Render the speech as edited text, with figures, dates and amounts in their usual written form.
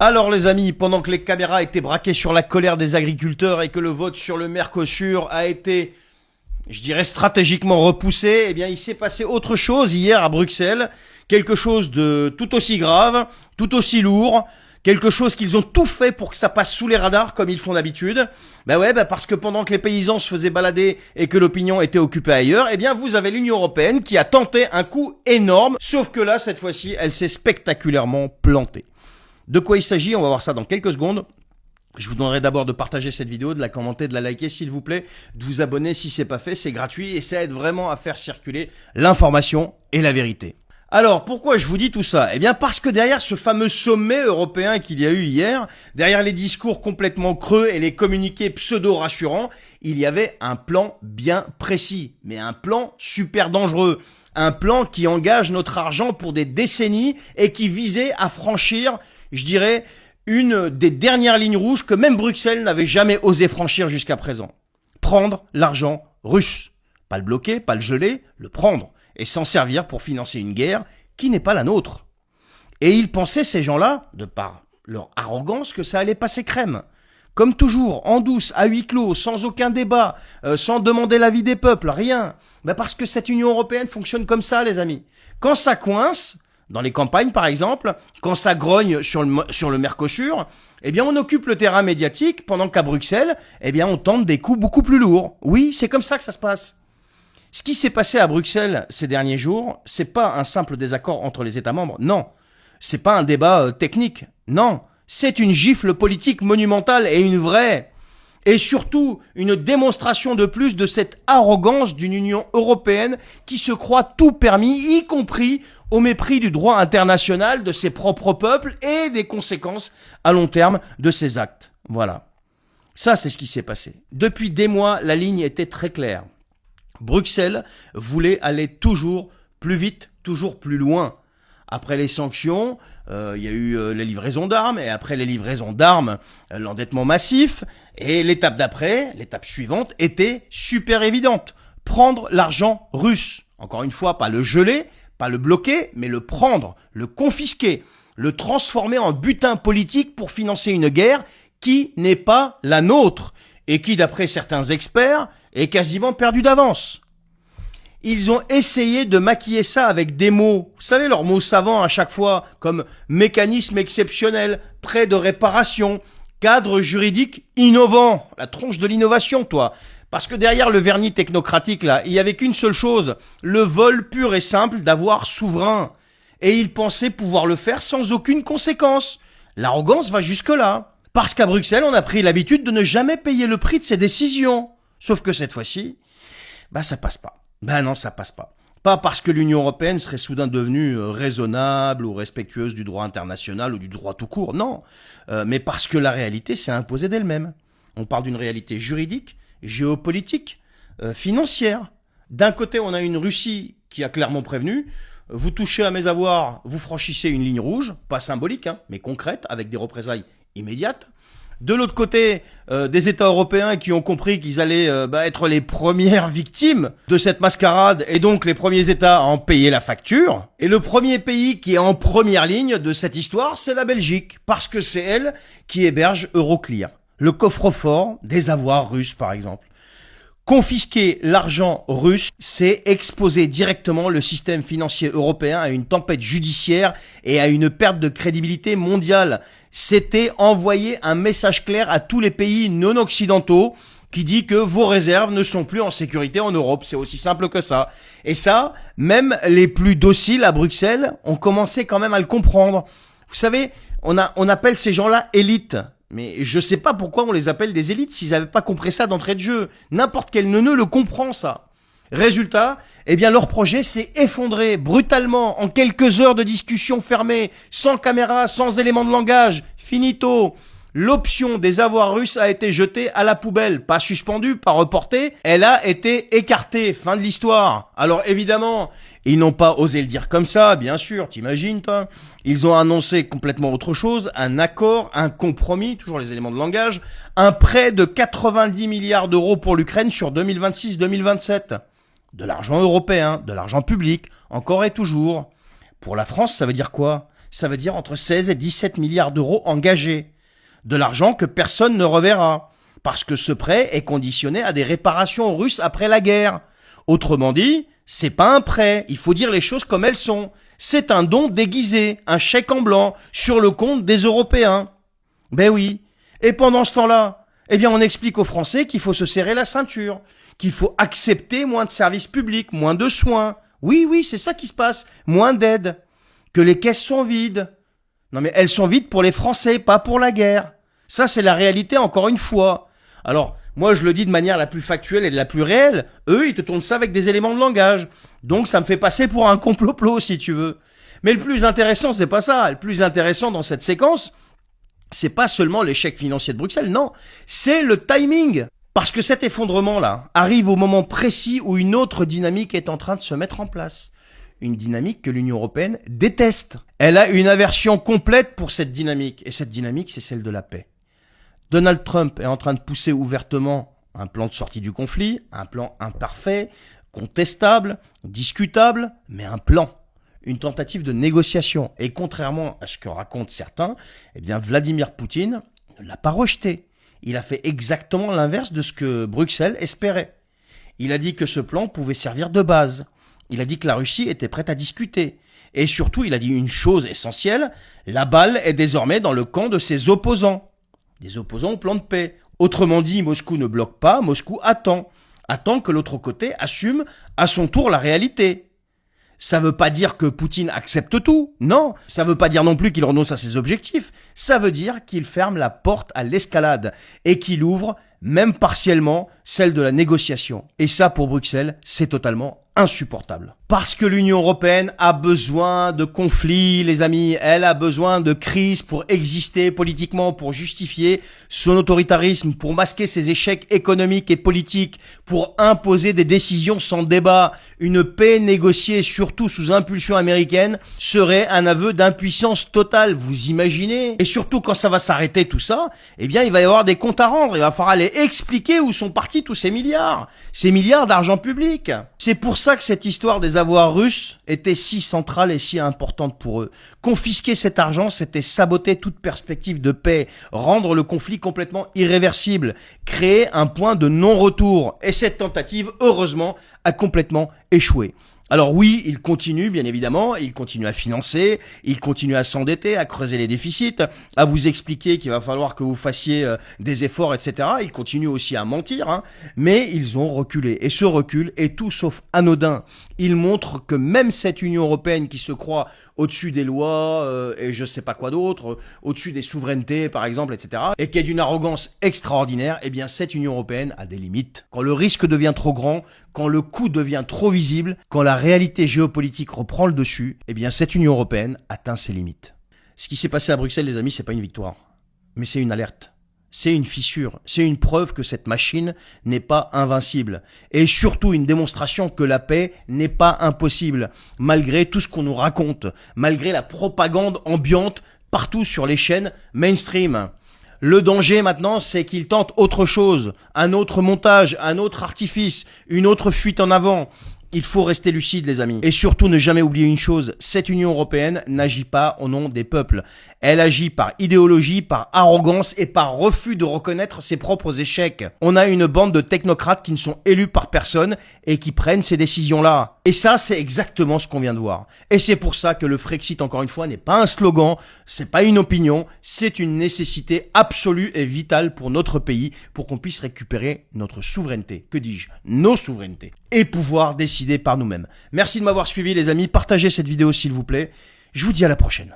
Alors les amis, pendant que les caméras étaient braquées sur la colère des agriculteurs et que le vote sur le Mercosur a été, je dirais, stratégiquement repoussé, eh bien il s'est passé autre chose hier à Bruxelles, quelque chose de tout aussi grave, tout aussi lourd, quelque chose qu'ils ont tout fait pour que ça passe sous les radars comme ils font d'habitude. Parce que pendant que les paysans se faisaient balader et que l'opinion était occupée ailleurs, eh bien vous avez l'Union européenne qui a tenté un coup énorme, sauf que là, cette fois-ci, elle s'est spectaculairement plantée. De quoi il s'agit, on va voir ça dans quelques secondes. Je vous demanderai d'abord de partager cette vidéo, de la commenter, de la liker s'il vous plaît, de vous abonner si c'est pas fait, c'est gratuit et ça aide vraiment à faire circuler l'information et la vérité. Alors, pourquoi je vous dis tout ça? Eh bien, parce que derrière ce fameux sommet européen qu'il y a eu hier, derrière les discours complètement creux et les communiqués pseudo-rassurants, il y avait un plan bien précis, mais un plan super dangereux. Un plan qui engage notre argent pour des décennies et qui visait à franchir, je dirais, une des dernières lignes rouges que même Bruxelles n'avait jamais osé franchir jusqu'à présent. Prendre l'argent russe. Pas le bloquer, pas le geler, le prendre. Et s'en servir pour financer une guerre qui n'est pas la nôtre. Et ils pensaient, ces gens-là, de par leur arrogance, que ça allait passer crème. Comme toujours, en douce, à huis clos, sans aucun débat, sans demander l'avis des peuples, rien. Parce que cette Union européenne fonctionne comme ça, les amis. Quand ça coince, dans les campagnes par exemple, quand ça grogne sur le Mercosur, eh bien on occupe le terrain médiatique, pendant qu'à Bruxelles, eh bien on tente des coups beaucoup plus lourds. Oui, c'est comme ça que ça se passe. Ce qui s'est passé à Bruxelles ces derniers jours, c'est pas un simple désaccord entre les États membres, non. C'est pas un débat technique, non. C'est une gifle politique monumentale et une vraie. Et surtout, une démonstration de plus de cette arrogance d'une Union européenne qui se croit tout permis, y compris au mépris du droit international, de ses propres peuples et des conséquences à long terme de ses actes. Voilà. Ça, c'est ce qui s'est passé. Depuis des mois, la ligne était très claire. Bruxelles voulait aller toujours plus vite, toujours plus loin. Après les sanctions, il y a eu les livraisons d'armes, et après les livraisons d'armes, l'endettement massif, et l'étape d'après, l'étape suivante, était super évidente. Prendre l'argent russe. Encore une fois, pas le geler, pas le bloquer, mais le prendre, le confisquer, le transformer en butin politique pour financer une guerre qui n'est pas la nôtre, et qui, d'après certains experts, est quasiment perdu d'avance. Ils ont essayé de maquiller ça avec des mots, vous savez, leurs mots savants à chaque fois, comme mécanisme exceptionnel, prêt de réparation, cadre juridique innovant, la tronche de l'innovation, toi. Parce que derrière le vernis technocratique, là, il y avait qu'une seule chose, le vol pur et simple d'avoir souverain. Et ils pensaient pouvoir le faire sans aucune conséquence. L'arrogance va jusque-là. Parce qu'à Bruxelles, on a pris l'habitude de ne jamais payer le prix de ses décisions. Sauf que cette fois-ci, ça passe pas. Non, ça passe pas. Pas parce que l'Union européenne serait soudain devenue raisonnable ou respectueuse du droit international ou du droit tout court, non. Mais parce que la réalité s'est imposée d'elle-même. On parle d'une réalité juridique, géopolitique, financière. D'un côté, on a une Russie qui a clairement prévenu, vous touchez à mes avoirs, vous franchissez une ligne rouge, pas symbolique, mais concrète, avec des représailles immédiates. De l'autre côté, des États européens qui ont compris qu'ils allaient être les premières victimes de cette mascarade et donc les premiers États à en payer la facture. Et le premier pays qui est en première ligne de cette histoire, c'est la Belgique, parce que c'est elle qui héberge Euroclear, le coffre-fort des avoirs russes par exemple. Confisquer l'argent russe, c'est exposer directement le système financier européen à une tempête judiciaire et à une perte de crédibilité mondiale. C'était envoyer un message clair à tous les pays non occidentaux qui dit que vos réserves ne sont plus en sécurité en Europe. C'est aussi simple que ça. Et ça, même les plus dociles à Bruxelles ont commencé quand même à le comprendre. Vous savez, on appelle ces gens-là élites. Mais je sais pas pourquoi on les appelle des élites s'ils n'avaient pas compris ça d'entrée de jeu. N'importe quel neuneu le comprend, ça. Résultat, eh bien leur projet s'est effondré brutalement en quelques heures de discussion fermée, sans caméra, sans éléments de langage. Finito. L'option des avoirs russes a été jetée à la poubelle. Pas suspendue, pas reportée. Elle a été écartée. Fin de l'histoire. Alors évidemment, ils n'ont pas osé le dire comme ça, bien sûr, t'imagines toi. Ils ont annoncé complètement autre chose, un accord, un compromis, toujours les éléments de langage, un prêt de 90 milliards d'euros pour l'Ukraine sur 2026-2027. De l'argent européen, de l'argent public, encore et toujours. Pour la France, ça veut dire quoi? Ça veut dire entre 16 et 17 milliards d'euros engagés. De l'argent que personne ne reverra. Parce que ce prêt est conditionné à des réparations russes après la guerre. Autrement dit, c'est pas un prêt, il faut dire les choses comme elles sont. C'est un don déguisé, un chèque en blanc, sur le compte des Européens. Ben oui. Et pendant ce temps-là, eh bien on explique aux Français qu'il faut se serrer la ceinture, qu'il faut accepter moins de services publics, moins de soins. Oui, c'est ça qui se passe, moins d'aide. Que les caisses sont vides. Non mais elles sont vides pour les Français, pas pour la guerre. Ça c'est la réalité encore une fois. Alors, moi je le dis de manière la plus factuelle et de la plus réelle, eux ils te tournent ça avec des éléments de langage. Donc ça me fait passer pour un complot si tu veux. Mais le plus intéressant c'est pas ça, le plus intéressant dans cette séquence, c'est pas seulement l'échec financier de Bruxelles, non, c'est le timing. Parce que cet effondrement-là arrive au moment précis où une autre dynamique est en train de se mettre en place. Une dynamique que l'Union européenne déteste. Elle a une aversion complète pour cette dynamique. Et cette dynamique, c'est celle de la paix. Donald Trump est en train de pousser ouvertement un plan de sortie du conflit, un plan imparfait, contestable, discutable, mais un plan. Une tentative de négociation. Et contrairement à ce que racontent certains, eh bien Vladimir Poutine ne l'a pas rejeté. Il a fait exactement l'inverse de ce que Bruxelles espérait. Il a dit que ce plan pouvait servir de base. Il a dit que la Russie était prête à discuter. Et surtout, il a dit une chose essentielle, la balle est désormais dans le camp de ses opposants. Des opposants au plan de paix. Autrement dit, Moscou ne bloque pas, Moscou attend. Attend que l'autre côté assume à son tour la réalité. Ça veut pas dire que Poutine accepte tout, non. Ça veut pas dire non plus qu'il renonce à ses objectifs. Ça veut dire qu'il ferme la porte à l'escalade et qu'il ouvre, même partiellement, celle de la négociation. Et ça, pour Bruxelles, c'est totalement insupportable. Parce que l'Union européenne a besoin de conflits, les amis. Elle a besoin de crises pour exister politiquement, pour justifier son autoritarisme, pour masquer ses échecs économiques et politiques, pour imposer des décisions sans débat. Une paix négociée, surtout sous impulsion américaine, serait un aveu d'impuissance totale. Vous imaginez? Et surtout, quand ça va s'arrêter tout ça, eh bien, il va y avoir des comptes à rendre. Il va falloir aller expliquer où sont partis tous ces milliards d'argent public. C'est pour ça que cette histoire des avoirs russes était si centrale et si importante pour eux. Confisquer cet argent, c'était saboter toute perspective de paix, rendre le conflit complètement irréversible, créer un point de non-retour. Et cette tentative, heureusement, a complètement échoué. Alors oui, il continue, bien évidemment, il continue à financer, il continue à s'endetter, à creuser les déficits, à vous expliquer qu'il va falloir que vous fassiez des efforts, etc. Il continue aussi à mentir, hein, mais ils ont reculé. Et ce recul est tout sauf anodin. Il montre que même cette Union européenne qui se croit au-dessus des lois et je sais pas quoi d'autre, au-dessus des souverainetés par exemple, etc., et qui est d'une arrogance extraordinaire, eh bien cette Union européenne a des limites. Quand le risque devient trop grand, quand le coût devient trop visible, quand la réalité géopolitique reprend le dessus, eh bien cette Union européenne atteint ses limites. Ce qui s'est passé à Bruxelles, les amis, c'est pas une victoire, mais c'est une alerte. C'est une fissure, c'est une preuve que cette machine n'est pas invincible. Et surtout une démonstration que la paix n'est pas impossible, malgré tout ce qu'on nous raconte, malgré la propagande ambiante partout sur les chaînes mainstream. Le danger maintenant, c'est qu'ils tentent autre chose, un autre montage, un autre artifice, une autre fuite en avant. Il faut rester lucide, les amis. Et surtout, ne jamais oublier une chose, cette Union européenne n'agit pas au nom des peuples. Elle agit par idéologie, par arrogance et par refus de reconnaître ses propres échecs. On a une bande de technocrates qui ne sont élus par personne et qui prennent ces décisions-là. Et ça, c'est exactement ce qu'on vient de voir. Et c'est pour ça que le Frexit, encore une fois, n'est pas un slogan, c'est pas une opinion, c'est une nécessité absolue et vitale pour notre pays, pour qu'on puisse récupérer notre souveraineté. Que dis-je? Nos souverainetés. Et pouvoir décider par nous-mêmes. Merci de m'avoir suivi, les amis. Partagez cette vidéo, s'il vous plaît. Je vous dis à la prochaine.